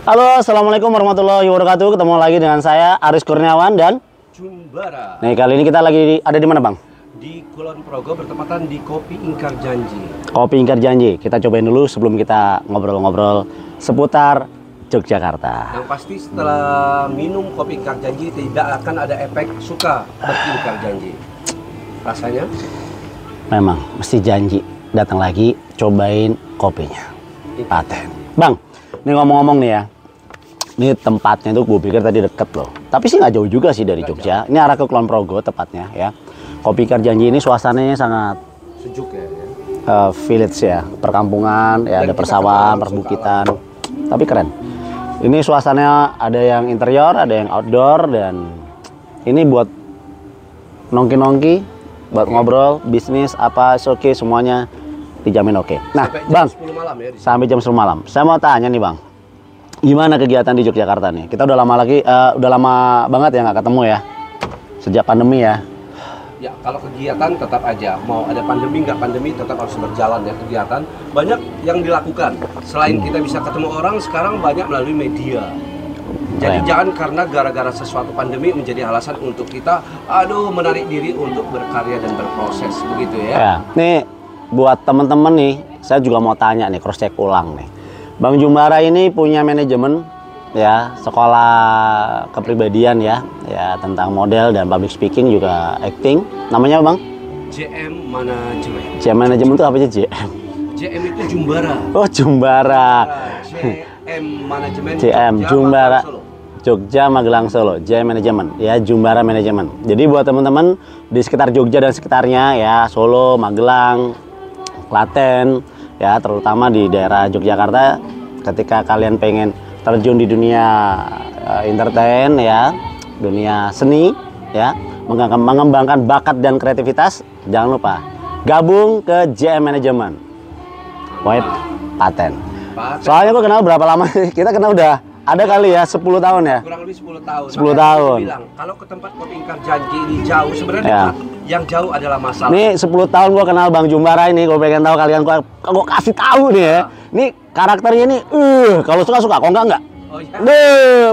Halo, assalamualaikum warahmatullahi wabarakatuh. Ketemu lagi dengan saya Aris Kurniawan dan Jumbara. nih kali ini kita lagi ada di mana, Bang? Di Kulon Progo bertepatan di Kopi Ingkar Janji. Kopi Ingkar Janji. Kita cobain dulu sebelum kita ngobrol-ngobrol seputar Yogyakarta. Yang pasti setelah minum Kopi Ingkar Janji tidak akan ada efek suka beringkar janji. Rasanya? Memang mesti janji datang lagi cobain kopinya. Paten. Bang, ini ngomong-ngomong nih ya. Ini tempatnya tuh gue pikir tadi deket loh. Tapi sih nggak jauh juga sih dari Jogja. Ini arah ke Kulon Progo tepatnya ya. Kopi Ingkar Janji ini suasananya sangat Sejuk ya. village ya, perkampungan ya, ada persawahan, perbukitan. Tapi keren. Ini suasananya ada yang interior, ada yang outdoor, dan ini buat nongki-nongki, buat ngobrol, bisnis apa, oke, semuanya dijamin oke. Nah, sampai jam Bang, 10 malam ya. sampai jam 10 malam. Saya mau tanya nih, Bang. Gimana kegiatan di Yogyakarta nih? Kita udah lama banget ya nggak ketemu ya. Sejak pandemi ya. Ya, kalau kegiatan tetap aja. Mau ada pandemi nggak pandemi tetap harus berjalan ya kegiatan. Banyak yang dilakukan. Selain kita bisa ketemu orang, sekarang banyak melalui media. Jadi jangan karena gara-gara sesuatu pandemi menjadi alasan untuk kita, menarik diri untuk berkarya dan berproses, begitu ya. Ya, nih buat temen-temen nih, saya juga mau tanya nih, cross check ulang nih. Bang Jumbara ini punya manajemen ya, sekolah kepribadian ya tentang model dan public speaking, juga acting. Namanya Bang? JM Manajemen. JM Manajemen itu apa aja JM? JM itu Jumbara. Oh, Jumbara. JM Manajemen. JM Jumbara. Solo. Jogja, Magelang, Solo. JM Manajemen ya, Jumbara Manajemen. Jadi buat teman-teman di sekitar Jogja dan sekitarnya ya, Solo, Magelang, Klaten ya, terutama di daerah Yogyakarta, ketika kalian pengen terjun di dunia entertain ya, dunia seni ya, mengembangkan bakat dan kreativitas, jangan lupa gabung ke JM Manajemen. Wait, paten. Soalnya gue kenal berapa lama? Kita kenal udah ada kali ya 10 tahun ya. Kurang lebih 10 tahun. 10 tahun. Bilang, kalau ke tempat Kopi Ingkar Janji ini jauh, sebenarnya Ya. dekat. Yang jauh adalah masalah. Nih 10 tahun gue kenal Bang Jumbara ini, gue pengen tahu kalian, gue kasih tahu nih ya. Nih karakternya nih, kalau suka, kalau enggak. Oh iya.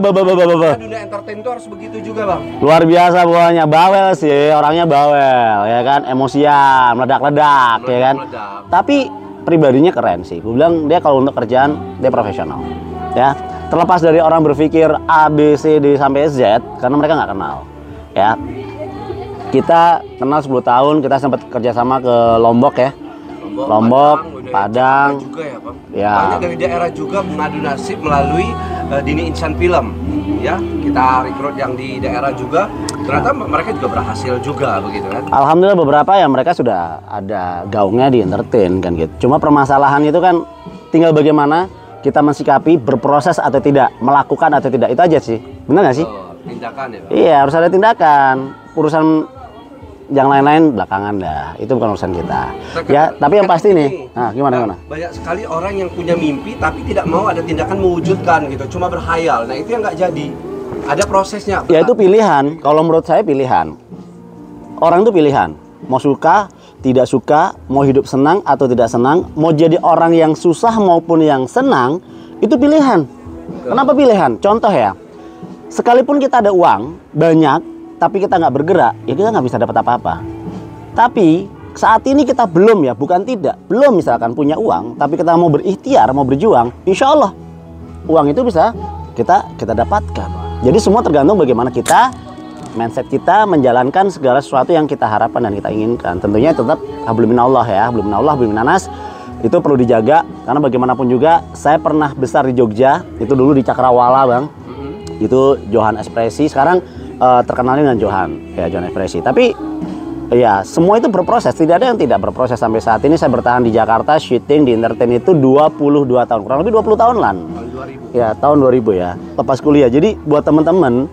Karena dunia entertain itu harus begitu juga, Bang. luar biasa pokoknya, bawel sih, orangnya bawel ya kan, emosian, meledak-ledak ya kan. Tapi pribadinya keren sih. Gue bilang dia kalau untuk kerjaan dia profesional. Ya, terlepas dari orang berpikir A, B, C, D sampai Z, karena mereka nggak kenal. Ya, kita kenal 10 tahun, kita sempat kerjasama ke Lombok ya. Lombok, Padang juga ya, Bang. Ya. Banyak dari daerah juga mengadu nasib melalui Dini Insan Film. Ya, kita rekrut yang di daerah juga. Ternyata mereka juga berhasil juga begitu kan. Alhamdulillah beberapa ya mereka sudah ada gaungnya di entertain kan gitu. Cuma permasalahan itu kan tinggal bagaimana kita mensikapi, berproses atau tidak, melakukan atau tidak, itu aja sih. Benar nggak sih? Tindakan ya, Bang. Iya, harus ada tindakan. Urusan yang lain-lain belakangan dah. Itu bukan urusan kita. Ya, tapi yang pasti nih, nah gimana? Banyak sekali orang yang punya mimpi tapi tidak mau ada tindakan mewujudkan gitu, cuma berhayal. Nah, itu yang nggak jadi. Ada prosesnya. Ya itu pilihan. Kalau menurut saya pilihan. Orang itu pilihan. Mau suka, tidak suka, mau hidup senang atau tidak senang, mau jadi orang yang susah maupun yang senang, itu pilihan. Kenapa pilihan? Contoh ya, sekalipun kita ada uang banyak, tapi kita nggak bergerak, ya kita nggak bisa dapat apa-apa. Tapi saat ini kita belum ya, bukan tidak, belum misalkan punya uang, tapi kita mau berikhtiar, mau berjuang, insya Allah uang itu bisa kita dapatkan. Jadi semua tergantung bagaimana kita, mindset kita menjalankan segala sesuatu yang kita harapkan dan kita inginkan. Tentunya tetap hablum minallah ya, hablum minallah, hablum minanas, itu perlu dijaga. Karena bagaimanapun juga, saya pernah besar di Jogja, itu dulu di Cakrawala, Bang. Itu Johan Ekspresi, sekarang terkenalnya dengan Johan Ekspresi. Tapi ya semua itu berproses, tidak ada yang tidak berproses. Sampai saat ini saya bertahan di Jakarta, syuting di entertain itu 22 tahun, kurang lebih 20 tahun lah. Ya, tahun 2000 ya, lepas kuliah. Jadi buat teman-teman,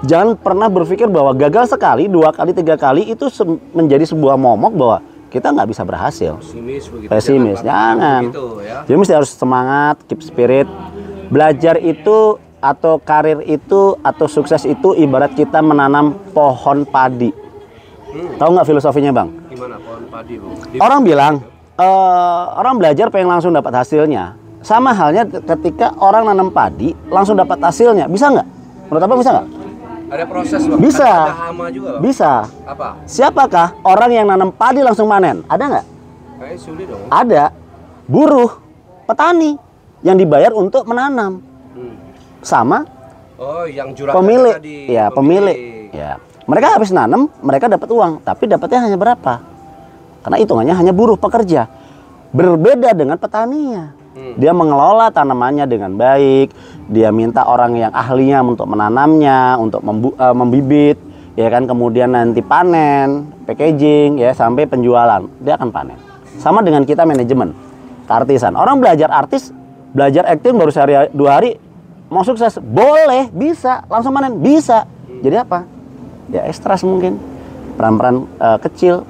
jangan pernah berpikir bahwa gagal sekali, 2 kali, 3 kali itu menjadi sebuah momok bahwa kita nggak bisa berhasil. Pesimis, jangan. Ya. Jadi mesti harus semangat, keep spirit. Belajar itu atau karir itu atau sukses itu ibarat kita menanam pohon padi. Tahu nggak filosofinya, Bang? Gimana pohon padi, Bang? Orang bilang, orang belajar pengen langsung dapat hasilnya. Sama halnya ketika orang nanam padi langsung dapat hasilnya, bisa nggak? Menurut Abang bisa nggak? Ada proses, Bang. Bisa. Ada hama juga, Bang. Bisa. Apa? Siapakah orang yang nanam padi langsung panen? Ada nggak? Kayaknya sulit dong. Ada. Buruh, petani yang dibayar untuk menanam. Sama Oh, yang juragan pemilik. tadi. Ya, pemilik. Ya. Mereka habis nanam, mereka dapat uang, tapi dapatnya hanya berapa? Karena hitungannya hanya buruh pekerja. Berbeda dengan petaninya. Dia mengelola tanamannya dengan baik, dia minta orang yang ahlinya untuk menanamnya, untuk membibit, ya kan, kemudian nanti panen, packaging, ya sampai penjualan, dia akan panen. Sama dengan kita manajemen, keartisan. Orang belajar artis, belajar acting baru sehari 2 hari mau sukses, boleh, bisa, langsung panen, bisa. Jadi apa? Ya ekstras mungkin, peran-peran kecil.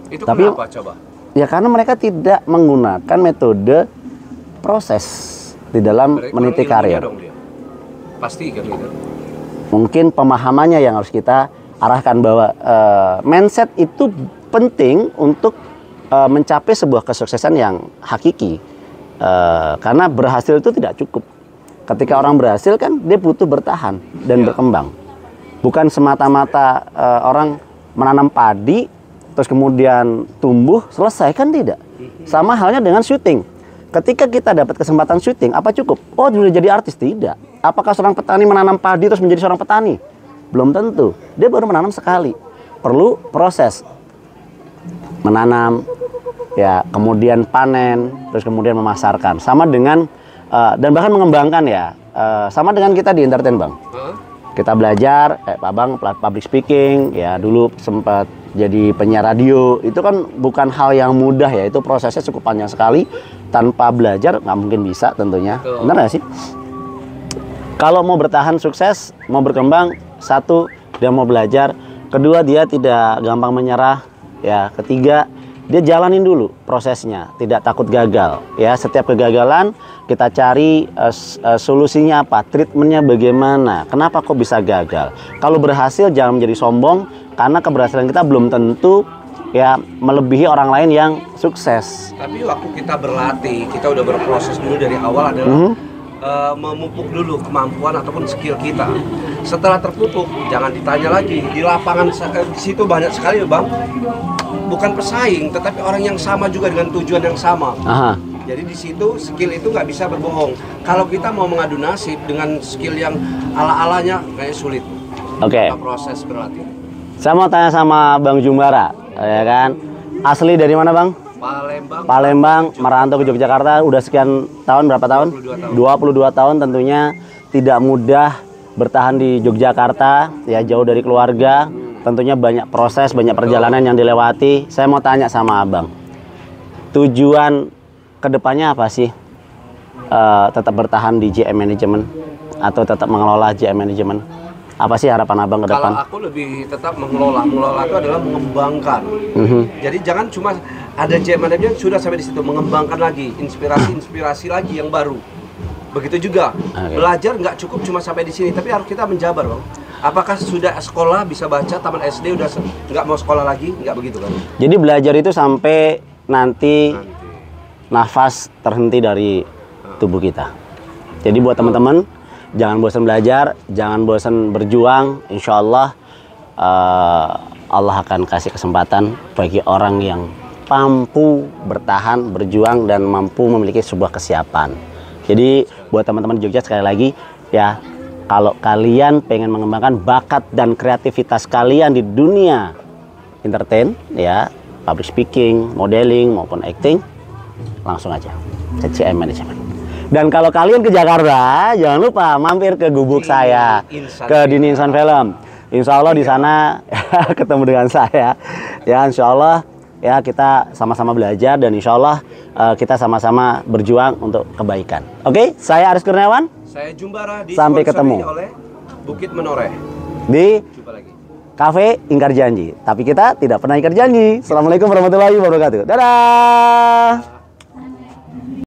Itu tapi kenapa coba? Ya karena mereka tidak menggunakan metode proses di dalam meniti karir. Pasti kan gitu. Mungkin pemahamannya yang harus kita arahkan bahwa mindset itu penting untuk mencapai sebuah kesuksesan yang hakiki. Karena berhasil itu tidak cukup. Ketika orang berhasil kan dia butuh bertahan dan berkembang. Bukan semata-mata orang menanam padi terus kemudian tumbuh selesai, kan tidak. Sama halnya dengan syuting. Ketika kita dapat kesempatan syuting, apa cukup? Oh, sudah jadi artis? Tidak. Apakah seorang petani menanam padi terus menjadi seorang petani? Belum tentu. Dia baru menanam sekali. Perlu proses. Menanam, ya, kemudian panen, terus kemudian memasarkan. Sama dengan, dan bahkan mengembangkan ya. Sama dengan kita di entertain, Bang. Kita belajar, Pak Bang, public speaking, ya dulu sempat jadi penyiar radio. Itu kan bukan hal yang mudah ya, itu prosesnya cukup panjang sekali. Tanpa belajar nggak mungkin bisa tentunya. Benar nggak sih? Kalau mau bertahan sukses, mau berkembang, satu, dia mau belajar. Kedua, dia tidak gampang menyerah. Ya, ketiga, dia jalanin dulu prosesnya, tidak takut gagal. Ya, setiap kegagalan kita cari solusinya apa, treatmentnya bagaimana, kenapa kok bisa gagal. Kalau berhasil jangan menjadi sombong, karena keberhasilan kita belum tentu ya melebihi orang lain yang sukses. Tapi waktu kita berlatih, kita udah berproses dulu dari awal adalah memupuk dulu kemampuan ataupun skill kita. Setelah terpupuk, jangan ditanya lagi. Di lapangan di situ banyak sekali, Bang. Bukan pesaing, tetapi orang yang sama juga dengan tujuan yang sama. Aha. Jadi di situ skill itu nggak bisa berbohong. Kalau kita mau mengadu nasib dengan skill yang ala-alanya, kayak sulit. Oke. Proses berlatih. Saya mau tanya sama Bang Jumbara, ya kan? Asli dari mana, Bang? Palembang. Palembang, merantau ke Yogyakarta udah sekian tahun, berapa tahun? 22 tahun tentunya. Tidak mudah bertahan di Yogyakarta, ya jauh dari keluarga. Tentunya banyak proses, banyak perjalanan yang dilewati. Saya mau tanya sama Abang, tujuan kedepannya apa sih? Tetap bertahan di JM Management atau tetap mengelola JM Management? Apa sih harapan Abang ke depan? Kalau aku lebih tetap mengelola itu adalah mengembangkan. Jadi jangan cuma ada JM Management sudah sampai di situ, mengembangkan lagi, inspirasi lagi yang baru. Begitu juga belajar nggak cukup cuma sampai di sini, tapi harus kita menjabar, Bang. Apakah sudah sekolah bisa baca, taman SD udah nggak mau sekolah lagi, nggak begitu kan? Jadi belajar itu sampai nanti nafas terhenti dari tubuh kita. Jadi buat teman-teman, jangan bosan belajar, jangan bosan berjuang. Insya Allah, Allah akan kasih kesempatan bagi orang yang mampu bertahan, berjuang, dan mampu memiliki sebuah kesiapan. Jadi buat teman-teman Jogja, sekali lagi ya, kalau kalian pengen mengembangkan bakat dan kreativitas kalian di dunia entertain, ya, public speaking, modeling maupun acting, langsung aja ke JM Management. Dan kalau kalian ke Jakarta, jangan lupa mampir ke gubuk saya, ke Dini Insan Film. Insya Allah di sana ketemu dengan saya. Ya, insya Allah ya kita sama-sama belajar dan insya Allah kita sama-sama berjuang untuk kebaikan. Oke, saya Aris Kurniawan. Saya Jumbara, sampai ketemu oleh Bukit Menoreh di Cafe Ingkar Janji. Tapi kita tidak pernah ingkar janji. Assalamualaikum warahmatullahi wabarakatuh. Dadah.